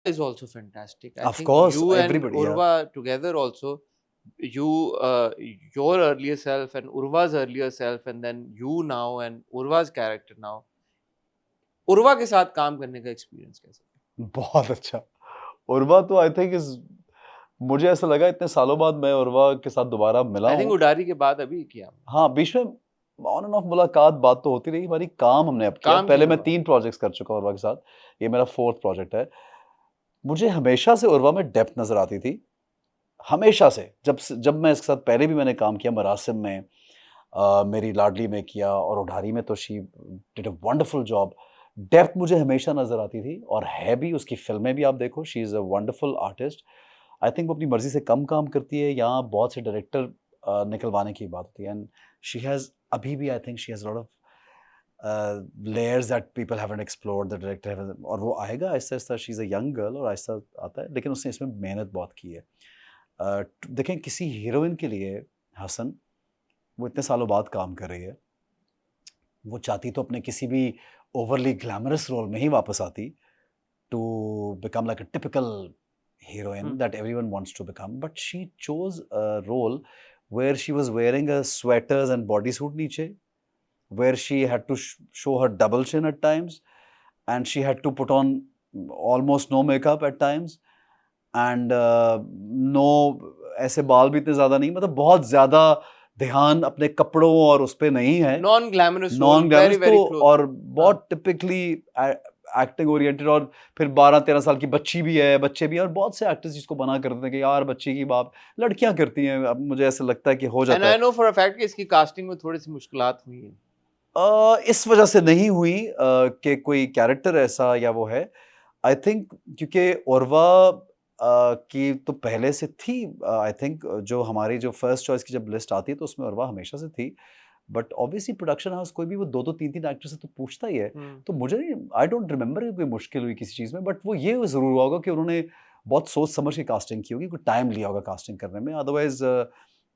is also fantastic. I Of think course, you and everybody, yeah. Urva together also, you your earlier self and Urva's earlier self, and then you now and Urva's character now. Urwa के साथ काम करने का experience कैसा? बहुत अच्छा। उर्वा तो I think is, मुझे ऐसा लगा इतने सालों बाद मैं उर्वा के साथ दोबारा मिला आई थिंक हूँ। उडारी के बाद अभी किया। हाँ, बीच में ऑन एंड ऑफ मुलाकात बात तो होती रही हमारी, काम हमने अब किया। काम पहले किया मैं हुआ। 3 प्रोजेक्ट्स कर चुका हूँ उर्वा के साथ, ये मेरा 4th प्रोजेक्ट है। मुझे हमेशा से उर्वा में डेप्थ नज़र आती थी, हमेशा से। जब मैं इसके साथ पहले भी मैंने काम किया, मरासिम में, मेरी लाडली में किया, और उडारी में तो she did a wonderful job. Depth मुझे हमेशा नज़र आती थी, और है भी। उसकी फ़िल्में भी आप देखो, she is a wonderful artist. I think वो अपनी मर्ज़ी से कम काम करती है, यहाँ बहुत से डायरेक्टर निकलवाने की बात होती है। एंड शी हैज़ अभी भी, I think she has lot of layers that people haven't explored, the director haven't, और वो आएगा आहिस्ता-आहिस्ता। She is a young girl और आहिस्ता आता है, लेकिन उसने इसमें मेहनत बहुत की है। देखें, किसी हीरोइन के लिए हसन, वो इतने सालों बाद काम कर रही है, वो चाहती तो अपने किसी भी ओवरली ग्लैमरस रोल में ही वापस आती, to become like a typical heroine that everyone wants to become, but she chose a role where she was wearing a sweaters and bodysuit niche, where she had to show her double chin at times, and she had to put on almost no makeup at times, and no, ऐसे बाल भी इतने ज़्यादा नहीं, मतलब बहुत ज़्यादा ध्यान अपने कपड़ों और उस पे नहीं है, non glamorous role, non very glamorous very तो, क्लोज। और बहुत टिपिकली एक्टिंग ओरिएंटेड। और फिर 12-13 साल की बच्ची भी है, बच्चे भी हैं, और बहुत से एक्टर्स जिसको बना करते हैं कि यार बच्ची की बाप, लड़कियां करती हैं। अब मुझे ऐसा लगता है कि हो एंड जाता आई है। नो फॉर अ फैक्ट कि इसकी कास्टिंग में थोड़ी सी मुश्किलात हुई हैं। इस वजह से नहीं हुई कि कोई कैरेक्टर ऐसा या वो है, आई थिंक, क्योंकि उर्वा की तो पहले से थी। आई थिंक जो हमारी जो फर्स्ट चॉइस की जब लिस्ट आती है तो उसमें उर्वा हमेशा से थी, बट ऑब्वियसली प्रोडक्शन हाउस कोई भी वो 2-2 3-3 एक्टर से तो पूछता ही है। तो मुझे नहीं, आई डोंट रिमेंबर कि कोई मुश्किल हुई किसी चीज़ में, बट वो ये ज़रूर हुआ होगा कि उन्होंने बहुत सोच समझ के कास्टिंग की होगी, कोई टाइम लिया होगा कास्टिंग करने में। अदरवाइज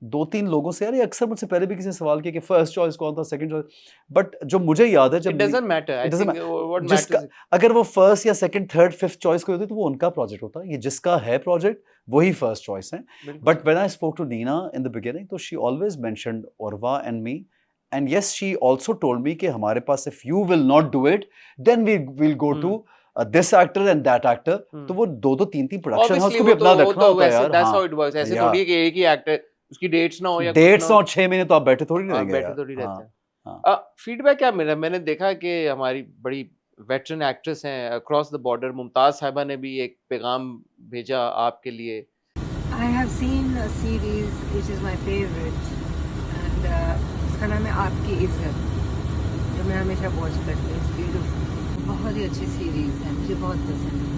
2-3 लोगों से, यार ये अक्सर मुझसे पहले भी किसी ने सवाल किया कि फर्स्ट चॉइस कौन था, सेकंड चॉइस, बट जो मुझे याद है इट जब doesn't matter, I it doesn't, think what जिसका, मैटर्स। अगर वो फर्स्ट या सेकंड, थर्ड, फिफ्थ चॉइस कोई होती तो वो उनका प्रोजेक्ट होता। ये जिसका है प्रोजेक्ट वही फर्स्ट चॉइस है। बिल्कुल but when I spoke to Nina in the beginning, तो she always mentioned Urwa and me, and yes, she also told me कि हमारे पास, if you will not do it, then we will go to this actor and that actor. तो वो 2-2 3-3 production house obviously को भी अपना वो रखना तो होता है वैसे यार। दैट्स हाँ, हाउ इट वर्क्स। ऐसे या थोड़ी है कि एक ही एक्टर, उसकी डेट्स ना हो या कुछ ना 150 हो और 6 महीने तो आप बैठे थोड़ी नहीं और रहेंगे बैठे यार। थोड़ी रहते हाँ, हैं। हाँ। फीडबैक क्या मिला? मैंने देखा कि हमारी बड़ी वेटरन एक्ट्रेस हैं अक्रॉस द बॉर्डर, मुमताज साहिबा ने भी एक पैगाम भेजा आपके लिए। I have seen a series which is my favorite and इसका नाम है आपकी इज्जत, जो मैं हमेशा वॉच करती हूँ। It's beautiful, बहुत ही अच्छी सीरीज है, मुझे बहुत पसंद है।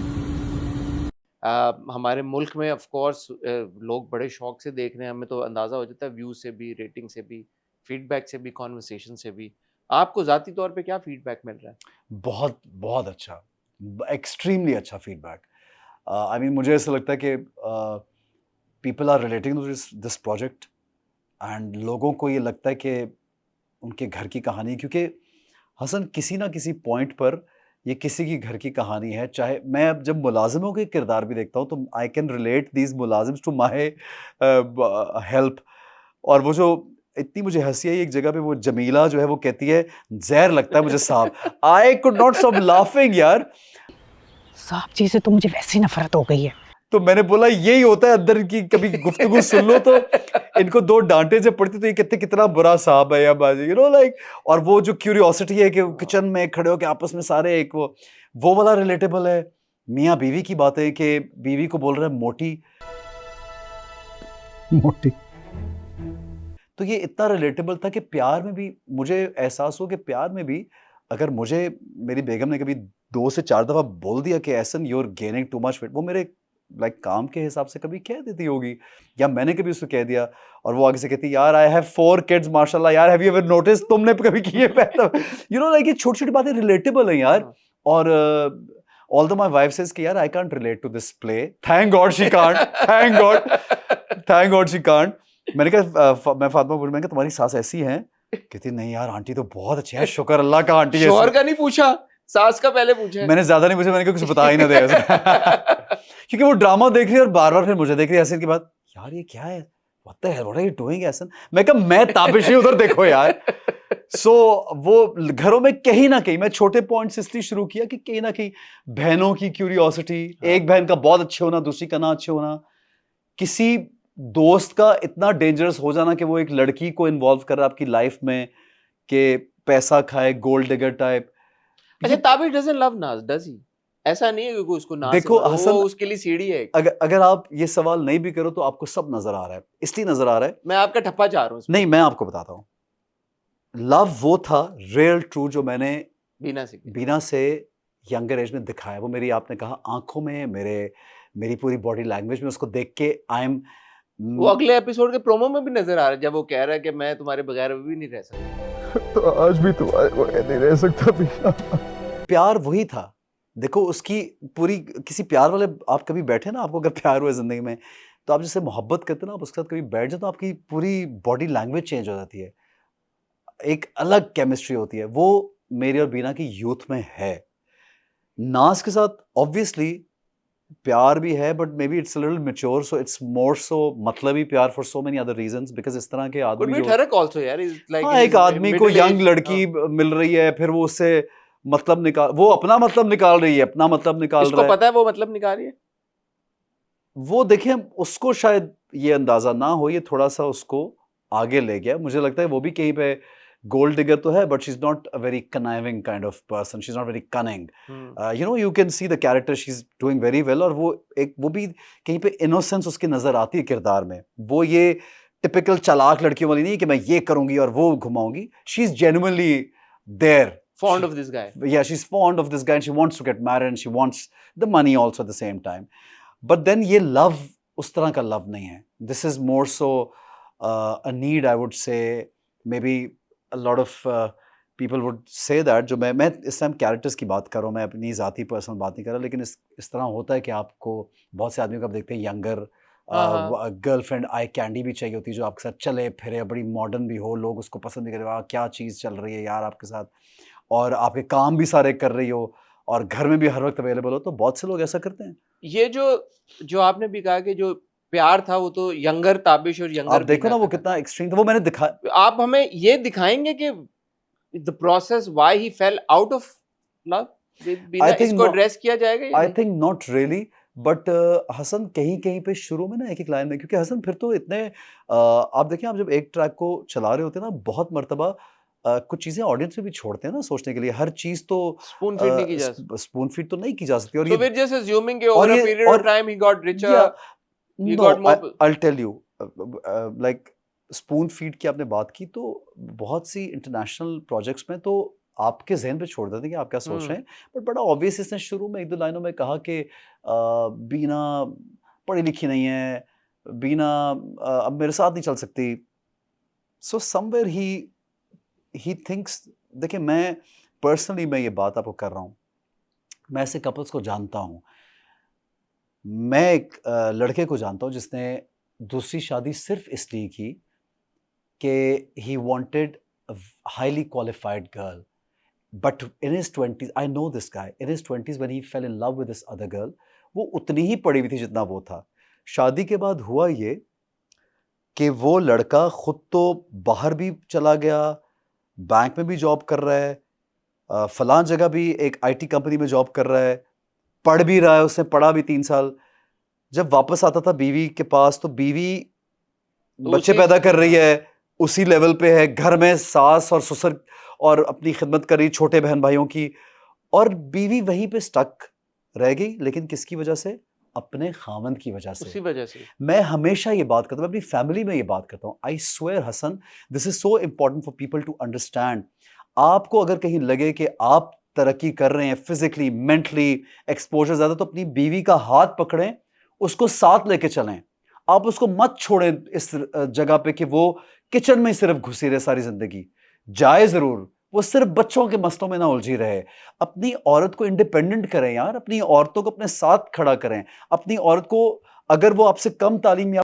हमारे मुल्क में ऑफ कोर्स लोग बड़े शौक से देख रहे हैं, हमें तो अंदाज़ा हो जाता है व्यू से भी, रेटिंग से भी, फीडबैक से भी, कॉन्वर्सेशन से भी। आपको ज़ाती तौर पे क्या फीडबैक मिल रहा है? बहुत बहुत अच्छा, एक्सट्रीमली अच्छा फीडबैक। आई मीन, मुझे ऐसा लगता है कि people are relating to this project, and लोगों को ये लगता है कि उनके घर की कहानी, क्योंकि हसन किसी ना किसी पॉइंट पर ये किसी की घर की कहानी है। चाहे मैं अब जब मुलाजिमों के किरदार भी देखता हूँ तो आई कैन रिलेट दीज मुलाजिम्स टू माई हेल्प। और वो जो, इतनी मुझे हंसी आई एक जगह पे, वो जमीला जो है वो कहती है जहर लगता है मुझे सांप। I could not stop laughing यार। सांप जी से तो मुझे वैसी नफरत हो गई है। तो मैंने बोला यही होता है अंदर की, कभी गुफ्तगू सुन लो तो इनको 2 डांटे जब पड़ती तो ये कहते कितना बुरा सांप है या बाजी, यू नो लाइक। और वो जो क्यूरियोसिटी है कि किचन में खड़े हो के आपस में सारे एक वो वाला रिलेटेबल है। मियाँ बीवी की बातें कि बीवी को बोल रहा है मोटी मोटी, तो ये इतना रिलेटेबल था कि प्यार में भी मुझे एहसास हो कि प्यार में भी अगर मुझे मेरी बेगम ने कभी 2 से 4 दफा बोल दिया कि Ehsan you are gaining too much weight, वो मेरे लाइक काम के हिसाब से कभी कह देती होगी, या मैंने कभी उसको कह दिया और वो आगे से कहती यार आई हैव 4 किड्स माशाल्लाह, यार हैव यू एवर नोटिस, तुमने कभी किए पैदा, यू नो लाइक ये छोटी छोटी बातें रिलेटेबल हैं यार। और ऑल्दो माय वाइफ सेज कि यार I can't relate to this play, thank God she can't, thank God she can't. मैंने कहा मैं फातिमा बोली, मैंने कहा तुम्हारी सास ऐसी हैं? कहती नहीं यार आंटी तो बहुत अच्छी है, शुक्र अल्लाह का आंटी शोहर ऐसी। का नहीं पूछा? सास का पहले पूछा है। मैंने ज्यादा नहीं पूछा, मैंने कहा कुछ बता ही ना दे ऐसा। क्योंकि वो ड्रामा देख रही है और बार बार फिर मुझे देख रही है हसन के बाद, यार ये क्या है, what the hell, what are you doing Hasan. मैं कहा मैं ताबिश ही उधर देखो यार। सो वो घरों में कहीं ना कहीं, मैं छोटे पॉइंट से इसलिए शुरू किया कि कहीं ना कहीं बहनों की क्यूरियोसिटी, एक बहन का बहुत अच्छे होना, दूसरी का ना अच्छे होना, किसी दोस्त का इतना डेंजरस हो जाना कि वो एक लड़की को इन्वॉल्व कर रहा है आपकी लाइफ में, कि पैसा खाए, गोल्ड डिगर टाइप। अच्छा, ताबिश डजंट लव नाज, डज ही? ऐसा नहीं है कि कोई उसको नाज से देखो वो हसन, उसके लिए सीढ़ी है। अगर आप ये सवाल नहीं भी करो तो आपको सब नजर आ रहा है, इसलिए नजर आ रहा है। मैं आपका ठप्पा चाह रहा हूँ। नहीं, मैं आपको बताता हूँ, लव वो था रियल ट्रू जो मैंने बीना से यंगर एज में दिखाया। वो मेरी, आपने कहा आंखों में, मेरी पूरी बॉडी लैंग्वेज में, उसको देख के आई एम, वो अगले एपिसोड के प्रोमो में भी नजर आ रहा है जब वो कह रहा है कि मैं तुम्हारे बगैर भी नहीं रह सकता। तो आज भी तुम्हारे बगैर नहीं रह सकता बीना। प्यार वही था। देखो उसकी पूरी, किसी प्यार वाले, आप कभी बैठे ना, आपको अगर प्यार हुआ जिंदगी में तो आप जैसे मोहब्बत करते ना, आप उसके साथ कभी बैठ जाओ तो आपकी पूरी बॉडी लैंग्वेज चेंज हो जाती है, एक अलग केमिस्ट्री होती है। वो मेरी और बीना की यूथ में है। नाज के साथ ऑब्वियसली प्यार भी है, but maybe it's a little mature, so it's more so मतलबी प्यार for so many other reasons, because इस तरह के आदमी जो, यार, हाँ, एक आदमी को यंग लड़की मिल रही है, फिर वो उससे मतलब निकाल, वो अपना मतलब निकाल रही है, अपना मतलब निकाल इसको रहा है, पता है वो मतलब निकाल रही है। वो देखिए उसको शायद ये अंदाजा ना हो, ये थोड़ा सा उसको आगे ले गया। मुझे लगता है वो भी कहीं पे गोल्ड डिगर तो है, but she is not a very conniving kind of person, she is not very cunning, you know, you can see the character, she is doing very well. और वो भी कहीं पे इनोसेंस उसकी नजर आती है किरदार में। वो ये टिपिकल चालाक लड़कियों वाली नहीं कि मैं ये करूंगी और वो घुमाऊंगी, she is genuinely there, fond of this guy. Yeah, she's fond of this guy and she wants to get married and she wants the money also at the same time. But then ये love उस तरह का love नहीं है. This is more so a need, I would say. Maybe a lot of people would say that. जो मैं इस time characters की बात कर रहा हूँ, मैं अपनी ज़ाती पर्सनल बात नहीं कर रहा, लेकिन इस तरह होता है कि आपको बहुत से आदमियों को आप देखते हैं यंगर गर्लफ्रेंड आई कैंडी भी चाहिए होती है, जो आपके साथ चले फिरे, बड़ी मॉडर्न भी हो, लोग उसको पसंद भी करें, वाह क्या चीज़ चल रही है यार आपके साथ, और आपके काम भी सारे कर रही हो और घर में भी हर वक्त अवेलेबल हो। तो बहुत से लोग ऐसा करते हैं। ये जो आपने भी कहा कि जो प्यार था वो तो यंगर ताबिश और यंगर, आप देखो ना वो कितना एक्सट्रीम था, वो मैंने दिखाया। आप हमें ये दिखाएंगे कि the process why he fell out of love with Bina, इसको एड्रेस किया जाएगा? I think not really, but Hasan कहीं कहीं पे शुरू में ना एक लाइन में, क्योंकि हसन फिर तो इतने आप देखिए, आप जब एक ट्रैक को चला रहे होते हैं ना, बहुत मर्तबा कुछ चीजें ऑडियंस में भी छोड़ते हैं ना सोचने के लिए। हर चीज तो स्पून फीड नहीं की जा सकती, स्पून फीड तो नहीं की जा सकती। और so we're just assuming कि over a period of time he got richer, he got more. I'll tell you, like spoon feed की आपने बात की, तो बहुत सी इंटरनेशनल प्रोजेक्ट्स में तो आपके जहन पे छोड़ देते हैं कि आप क्या सोच रहे हैं, बट बड़ा ऑब्वियस इसने शुरू में एक दो लाइनों में कहा कि बीना पढ़ी लिखी नहीं है, बीना अब मेरे साथ नहीं चल सकती। सो समवेयर ही थिंक्स, देखिए मैं पर्सनली मैं ये बात आपको कर रहा हूँ, मैं ऐसे कपल्स को जानता हूँ। मैं एक लड़के को जानता हूँ जिसने दूसरी शादी सिर्फ इसलिए की कि he wanted a highly qualified girl, but in his 20s, I know this guy, in his 20s when he fell in love with this other girl, वो उतनी ही पढ़ी हुई थी जितना वो था। शादी के बाद हुआ ये कि वो लड़का खुद तो बाहर भी चला गया, बैंक में भी जॉब कर रहा है, फलां जगह भी एक आईटी कंपनी में जॉब कर रहा है, पढ़ भी रहा है, उसने पढ़ा भी 3 साल। जब वापस आता था बीवी के पास, तो बीवी बच्चे पैदा कर रही है, उसी लेवल पे है, घर में सास और ससुर और अपनी खिदमत कर रही छोटे बहन भाइयों की, और बीवी वहीं पे स्टक रह गई। लेकिन किसकी वजह से? अपने खामंद की वजह से। उसी वजह से मैं हमेशा ये बात करता हूँ, अपनी फैमिली में ये बात करता हूँ। I swear Hasan, this is so important for people to understand. आपको अगर कहीं लगे कि आप तरक्की कर रहे हैं फिजिकली, मेंटली, एक्सपोजर ज्यादा, तो अपनी बीवी का हाथ पकड़ें, उसको साथ लेके चलें। आप उसको मत छोड़ें इस जगह पे कि वो किचन में ही सिर्फ घुसी रहे सारी जिंदगी। जाए जरूर, वो सिर्फ बच्चों के मसलों में ना उलझी रहे। अपनी औरत को इंडिपेंडेंट करें यार, अपनी औरतों को अपने साथ खड़ा करें। अपनी औरत को, अगर वो आपसे कम तालीम